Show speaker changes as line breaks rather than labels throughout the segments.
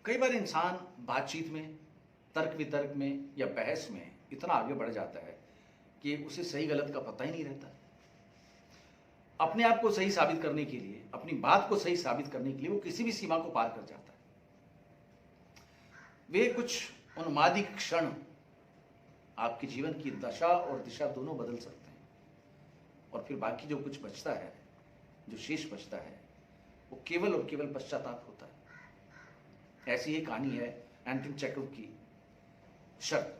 कई बार इंसान बातचीत में, तर्क वितर्क में या बहस में इतना आगे बढ़ जाता है कि उसे सही गलत का पता ही नहीं रहता। अपने आप को सही साबित करने के लिए, अपनी बात को सही साबित करने के लिए वो किसी भी सीमा को पार कर जाता है। वे कुछ उन्मादिक क्षण आपके जीवन की दशा और दिशा दोनों बदल सकते हैं, और फिर बाकी जो कुछ बचता है, जो शेष बचता है, वो केवल और केवल पश्चाताप होता है। ऐसी ही कहानी है एंटन चेखव की शर्त।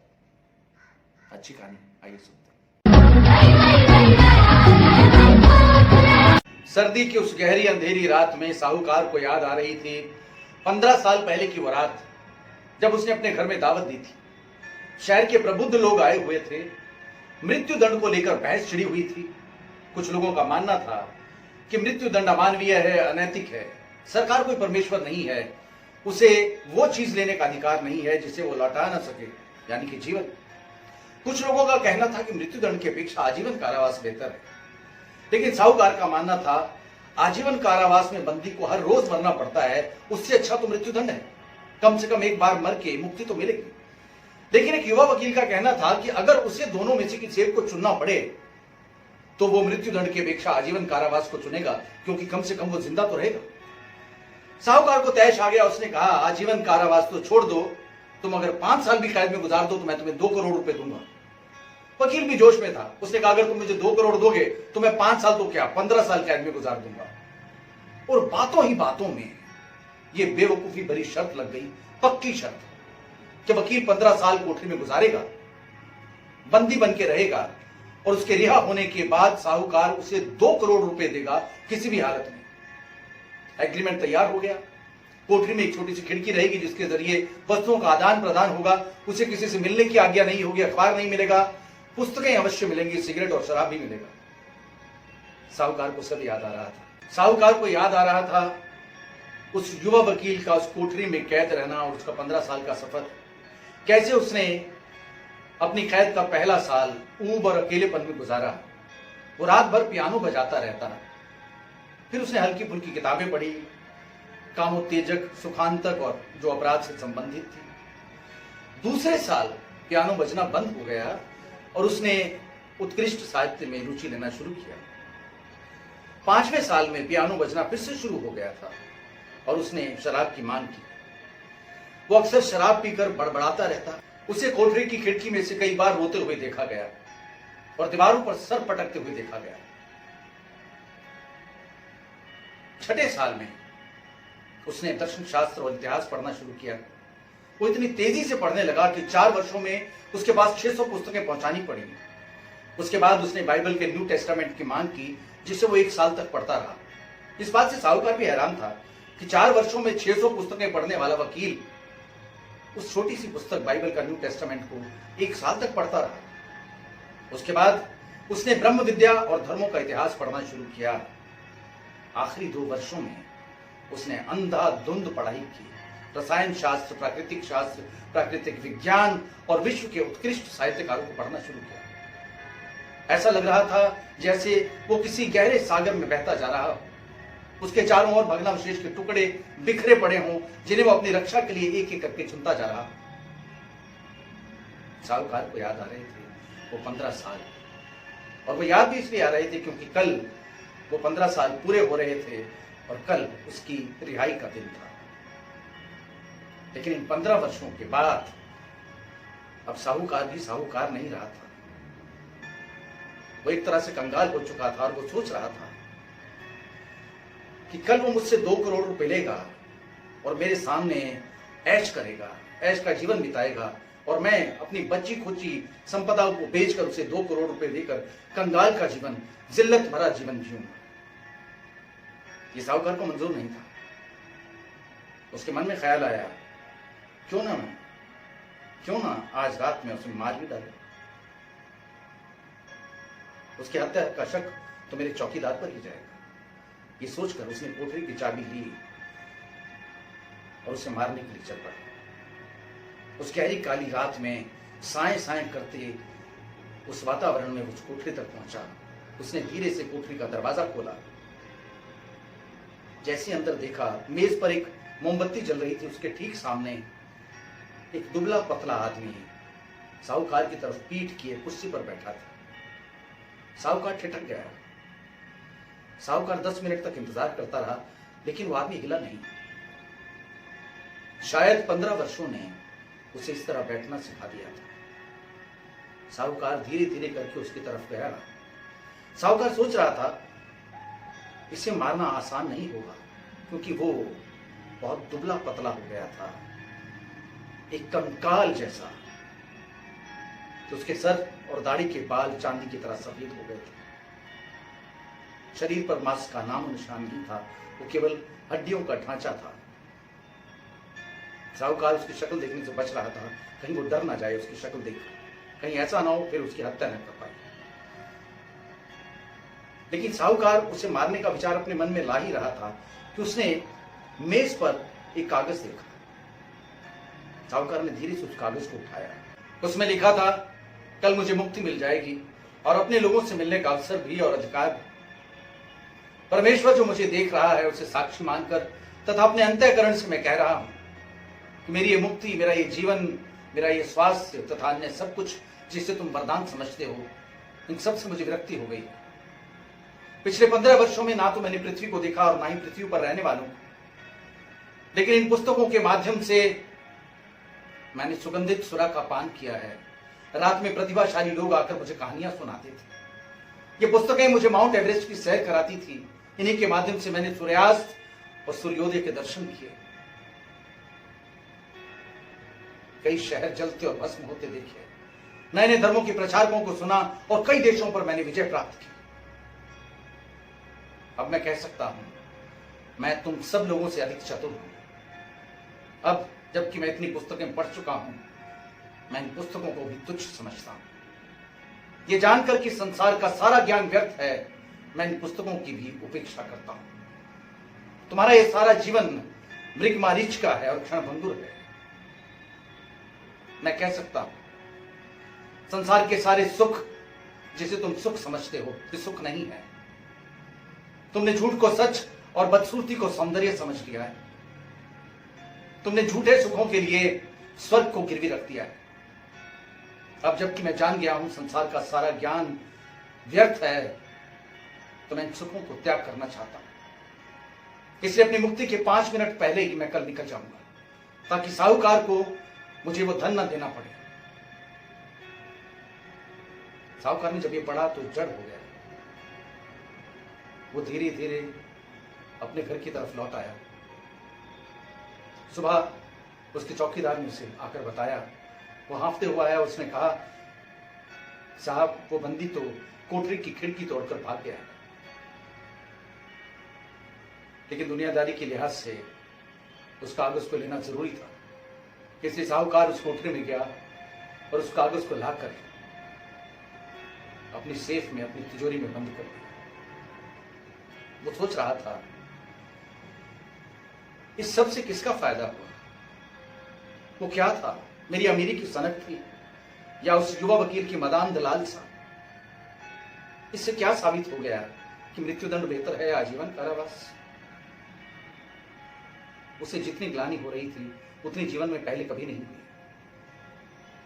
अच्छी कहानी, आइए सुनते हैं। सर्दी की उस गहरी अंधेरी रात में साहूकार को याद आ रही थी 15 साल पहले की वो रात, जब उसने अपने घर में दावत दी थी। शहर के प्रबुद्ध लोग आए हुए थे। मृत्यु दंड को लेकर बहस छिड़ी हुई थी। कुछ लोगों का मानना था कि मृत्यु दंड अमानवीय है, अनैतिक है, सरकार कोई परमेश्वर नहीं है, उसे वो चीज लेने का अधिकार नहीं है जिसे वो लौटा ना सके, यानी कि जीवन। कुछ लोगों का कहना था कि मृत्यु दंड की अपेक्षा आजीवन कारावास बेहतर है, लेकिन साहूकार का मानना था आजीवन कारावास में बंदी को हर रोज मरना पड़ता है, उससे अच्छा तो मृत्यु दंड है। कम से कम एक बार मर के मुक्ति तो मिलेगी। लेकिन एक युवा वकील का कहना था कि अगर उसे दोनों में से किसी एक को चुनना पड़े तो वो मृत्यु दंड की अपेक्षा आजीवन कारावास को चुनेगा, क्योंकि कम से कम वो जिंदा तो रहेगा। साहूकार को तैश आ गया। उसने कहा, आजीवन कारावास तो छोड़ दो, तुम अगर 5 साल भी कैद में गुजार दो तो मैं तुम्हें 2 करोड़ रुपए दूंगा। वकील भी जोश में था। उसने कहा, अगर तुम मुझे 2 करोड़ दोगे तो मैं 5 साल तो क्या 15 साल कैद में गुजार दूंगा। और बातों ही बातों में ये बेवकूफी भरी शर्त लग गई, पक्की शर्त, कि वकील 15 साल कोठरी में गुजारेगा, बंदी बन के रहेगा, और उसके रिहा होने के बाद साहूकार उसे 2 करोड़ रुपए देगा किसी भी हालत में। एग्रीमेंट तैयार हो गया। कोठरी में एक छोटी सी खिड़की रहेगी जिसके जरिए वस्तुओं का आदान प्रदान होगा। उसे किसी से मिलने की आज्ञा नहीं होगी, अखबार नहीं मिलेगा, पुस्तकें अवश्य मिलेंगी, सिगरेट और शराब भी मिलेगा। साहूकार को सब याद आ रहा था। साहूकार को याद आ रहा था उस युवा वकील का उस कोठरी में कैद रहना और उसका 15 साल का सफर। कैसे उसने अपनी कैद का पहला साल ऊब और अकेलेपन में गुजारा। वो रात भर पियानो बजाता रहता। फिर उसने हल्की फुल्की किताबें पढ़ी, कामोत्तेजक, सुखांतक और जो अपराध से संबंधित थी। दूसरे साल पियानो बजना बंद हो गया और उसने उत्कृष्ट साहित्य में रुचि लेना शुरू किया। 5वें साल में पियानो बजना फिर से शुरू हो गया था और उसने शराब की मांग की। वो अक्सर शराब पीकर बड़बड़ाता रहता। उसे कोठरी की खिड़की में से कई बार रोते हुए देखा गया और दीवारों पर सर पटकते हुए देखा गया। 6ठे साल में उसने दर्शन शास्त्र और इतिहास पढ़ना शुरू किया। वो इतनी तेजी से पढ़ने लगा कि 4 वर्षों में उसके पास 600 पुस्तकें पहुंचानी पड़ी। उसके बाद उसने बाइबल के न्यू टेस्टामेंट की मांग की, जिसे वो 1 साल तक पढ़ता रहा। इस बात से साहूकार भी हैरान था कि 4 वर्षों में 600 पुस्तकें पढ़ने वाला वकील उस छोटी सी पुस्तक बाइबल का न्यू टेस्टामेंट को 1 साल तक पढ़ता रहा। उसके बाद उसने ब्रह्म विद्या और धर्मों का इतिहास पढ़ना शुरू किया। आखिरी 2 वर्षों में उसने अंधाधुंध पढ़ाई की। रसायन शास्त्र, प्राकृतिक शास्त्र, प्राकृतिक विज्ञान और विश्व के उत्कृष्ट साहित्यकारों को पढ़ना शुरू किया। ऐसा लग रहा था जैसे वो किसी गहरे सागर में बहता जा रहा हो। उसके चारों ओर भग्नावशेष के टुकड़े बिखरे पड़े हों, जिन्हें वो अपनी रक्षा के लिए एक एक करके चुनता जा रहा। साहूकार को याद आ रहे थे वो 15 साल, और वो याद भी इसलिए आ रहे थे क्योंकि कल वो 15 साल पूरे हो रहे थे और कल उसकी रिहाई का दिन था। लेकिन इन 15 वर्षों के बाद अब साहूकार भी साहूकार नहीं रहा था। वो एक तरह से कंगाल हो चुका था और वो सोच रहा था कि कल वो मुझसे 2 करोड़ रुपए लेगा और मेरे सामने ऐश करेगा, ऐश का जीवन बिताएगा, और मैं अपनी बच्ची खुची संपदा को बेचकर उसे 2 करोड़ रुपए देकर कंगाल का जीवन, जिल्लत भरा जीवन जीऊंगा। ये साहूकार को मंजूर नहीं था। उसके मन में ख्याल आया, क्यों ना आज रात में उसे मार भी डाले। उसकी हत्या का शक तो मेरे चौकीदार पर ही जाएगा। ये सोचकर उसने कोठरी की चाबी ली और उसे मारने के लिए चल पड़ा। उस गहरी काली रात में साएं साएं करते उस वातावरण में उस कोठरी तक पहुंचा। उसने धीरे से कोठरी का दरवाजा खोला। जैसे अंदर देखा, मेज पर एक मोमबत्ती जल रही थी, उसके ठीक सामने एक दुबला पतला आदमी साहूकार की तरफ पीठ किए कुर्सी पर बैठा था। साहूकार ठिठक गया। साहूकार 10 मिनट तक इंतजार करता रहा, लेकिन वो आदमी हिला नहीं। शायद 15 वर्षों ने उसे इस तरह बैठना सिखा दिया था। साहूकार धीरे धीरे करके उसकी तरफ गया। साहूकार सोच रहा था इसे मारना आसान नहीं होगा, क्योंकि वो बहुत दुबला पतला हो गया था, एक कंकाल जैसा। तो उसके सर और दाढ़ी के बाल चांदी की तरह सफेद हो गए थे। शरीर पर मांस का नाम निशान नहीं था, वो केवल हड्डियों का ढांचा था। साहूकार उसकी शक्ल देखने से बच रहा था, कहीं वो डर ना जाए उसकी शक्ल देखकर, कहीं ऐसा ना हो फिर उसकी हत्या न कर पाए। लेकिन साहूकार उसे मारने का विचार अपने मन में ला ही रहा था कि उसने मेज पर एक कागज देखा। साहूकार ने धीरे से उस कागज को उठाया। उसमें लिखा था, कल मुझे मुक्ति मिल जाएगी और अपने लोगों से मिलने का अवसर भी और अधिकार भी। परमेश्वर जो मुझे देख रहा है उसे साक्षी मानकर तथा अपने अंतःकरण से मैं कह रहा हूं कि मेरी ये मुक्ति, मेरा ये जीवन, मेरा ये स्वास्थ्य तथा अन्य सब कुछ जिसे तुम वरदान समझते हो, इन सब से मुझे विरक्ति हो गई। पिछले 15 वर्षों में ना तो मैंने पृथ्वी को देखा और ना ही पृथ्वी पर रहने वालों को, लेकिन इन पुस्तकों के माध्यम से मैंने सुगंधित सुरा का पान किया है। रात में प्रतिभाशाली लोग आकर मुझे कहानियां सुनाते थे। ये पुस्तकें मुझे माउंट एवरेस्ट की सैर कराती थी। इन्हीं के माध्यम से मैंने सूर्यास्त और सूर्योदय के दर्शन किए। कई शहर जलते और भस्म होते देखे, नए नए धर्मों के प्रचारकों को सुना और कई देशों पर मैंने विजय प्राप्त की। अब मैं कह सकता हूं मैं तुम सब लोगों से अधिक चतुर हूं। अब जबकि मैं इतनी पुस्तकें पढ़ चुका हूं, मैं इन पुस्तकों को भी तुच्छ समझता हूं। ये जानकर कि संसार का सारा ज्ञान व्यर्थ है, मैं इन पुस्तकों की भी उपेक्षा करता हूं। तुम्हारा ये सारा जीवन मृगमारीच का है और क्षणभंगुर है। मैं कह सकता हूं संसार के सारे सुख जिसे तुम सुख समझते हो, ये सुख नहीं है। तुमने झूठ को सच और बदसूरती को सौंदर्य समझ लिया है। तुमने झूठे सुखों के लिए स्वर्ग को गिरवी रख दिया है। अब जबकि मैं जान गया हूं संसार का सारा ज्ञान व्यर्थ है, तो मैं इन सुखों को त्याग करना चाहता हूं। इसलिए अपनी मुक्ति के 5 मिनट पहले ही मैं कल निकल जाऊंगा, ताकि साहूकार को मुझे वो धन न देना पड़े। साहूकार ने जब ये पढ़ा तो जड़ हो गया। वो धीरे धीरे अपने घर की तरफ लौट आया। सुबह उसके चौकीदार ने उसे आकर बताया। वो हांफते हुआ आया। उसने कहा, साहब वो बंदी तो कोठरी की खिड़की तोड़कर भाग गया, लेकिन दुनियादारी के लिहाज से उस कागज को लेना जरूरी था। इसलिए साहूकार उस कोठरी में गया और उस कागज को लाकर अपनी सेफ में, अपनी तिजोरी में बंद कर दिया। वो सोच रहा था इस सब से किसका फायदा हुआ? वो क्या था? मेरी अमीरी की सनक थी या उस युवा वकील की मदान लालसा? इससे क्या साबित हो गया कि मृत्युदंड बेहतर है या आजीवन कारावास? उसे जितनी ग्लानि हो रही थी उतनी जीवन में पहले कभी नहीं हुई।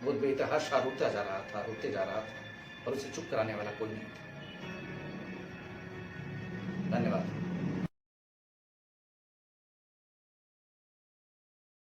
वो बेतहाशा रोता जा रहा था, रोते जा रहा था, और उसे चुप कराने वाला कोई नहीं था।